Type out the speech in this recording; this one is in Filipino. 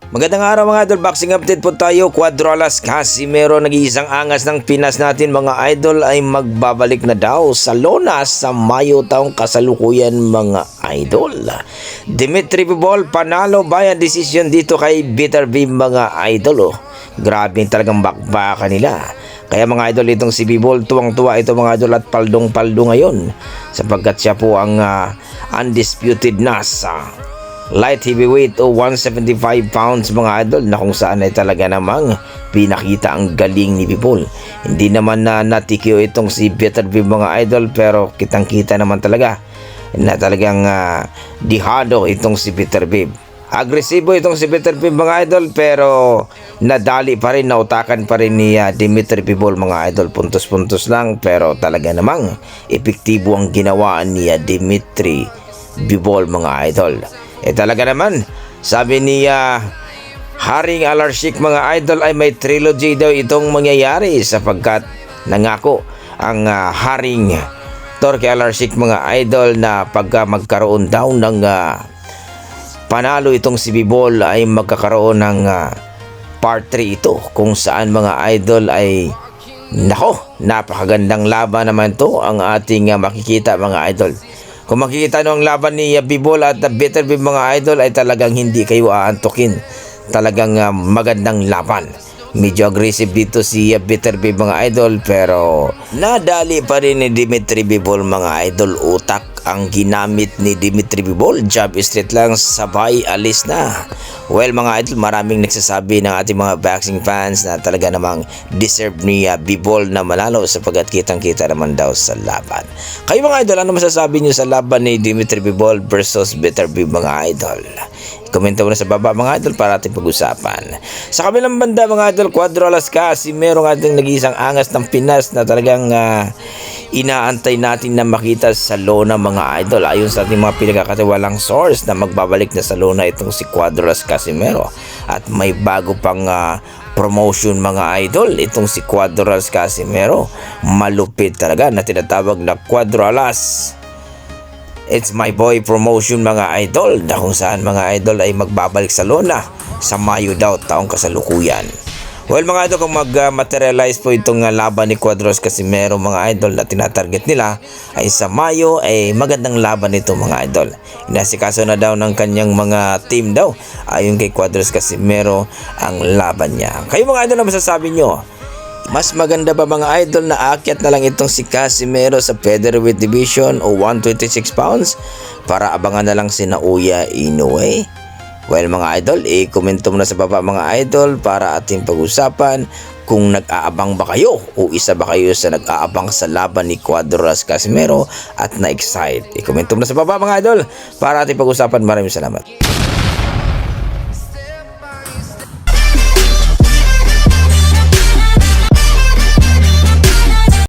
Magandang araw mga idol, boxing update po tayo. Cuadrolas Casimero, nag-iisang angas ng Pinas natin mga idol ay magbabalik na daw sa Lona sa Mayo taong kasalukuyan mga idol. Dimitri Bivol panalo by decision dito kay Bitter B mga idol. Grabe talagang bakbaka nila. Kaya mga idol, itong si Bivol tuwang-tuwa ito mga idol at paldong-paldo ngayon sapagkat siya po ang undisputed na sa light heavyweight o 175 pounds mga idol, na kung saan ay talaga namang pinakita ang galing ni Bivol. Hindi naman na natikyo itong si Bitter B mga idol, pero kitang-kita naman talaga na talagang dihado itong si Bitter B. Agresibo itong si Bitter B mga idol, pero nadali pa rin, nautakan pa rin ni Dimitri Bivol mga idol. Puntos-puntos lang, pero talaga namang epektibo ang ginawa ni Dimitri Bivol mga idol. Talaga naman, sabi ni Haring Alarshik mga idol ay may trilogy daw itong mangyayari sapagkat nangako ang Haring Torque Alarshik mga idol na pagka magkaroon daw ng panalo itong si Bivol ay magkakaroon ng part 3 ito, kung saan mga idol ay napakagandang laban naman to ang ating makikita mga idol. Kung makikita nyo ang laban ni Bivol at Bitter B mga idol ay talagang hindi kayo aantukin. Talagang magandang laban. Medyo aggressive dito si Bitter B mga idol, pero nadali pa rin ni Dimitri Bivol mga idol. Utak ang ginamit ni Dimitri Bivol, jab straight lang, sabay alis na. Well mga idol, maraming nagsasabi ng ating mga boxing fans na talaga namang deserve ni Bivol na manalo sapagkat kitang-kita naman daw sa laban. Kayo mga idol, ano masasabi niyo sa laban ni Dimitri Bivol versus Bitter B mga idol? Komento mo na sa baba mga idol para ating pag-usapan. Sa kabilang banda mga idol, Cuadrolas Casimero ng ating nag-iisang angas ng Pinas na talagang inaantay natin na makita sa Lona mga idol. Ayon sa ating mga pinagkakatiwalang source na magbabalik na sa Lona itong si Cuadrolas Casimero. At may bago pang promotion mga idol itong si Cuadrolas Casimero. Malupit talaga na tinatawag na Cuadrolas It's My Boy promotion mga idol, na kung saan mga idol ay magbabalik sa Lona sa Mayo daw taong kasalukuyan. Well mga idol, kung mag-materialize po itong laban ni Cuadrolas Casimero mga idol na tinatarget nila ay sa Mayo, ay magandang laban ito mga idol. Inasikaso na daw ng kanyang mga team daw ayon kay Cuadrolas Casimero ang laban niya. Kayo mga idol, na masasabi nyo? Mas maganda ba mga idol na aakyat na lang itong si Casimero sa featherweight division o 126 pounds para abangan na lang si Naoya Inoue? Well mga idol, i-komento mo na sa baba mga idol para ating pag-usapan kung nag-aabang ba kayo o isa ba kayo sa nag-aabang sa laban ni Cuadrolas Casimero at na-excite. I-komento mo na sa baba mga idol para ating pag-usapan. Maraming salamat.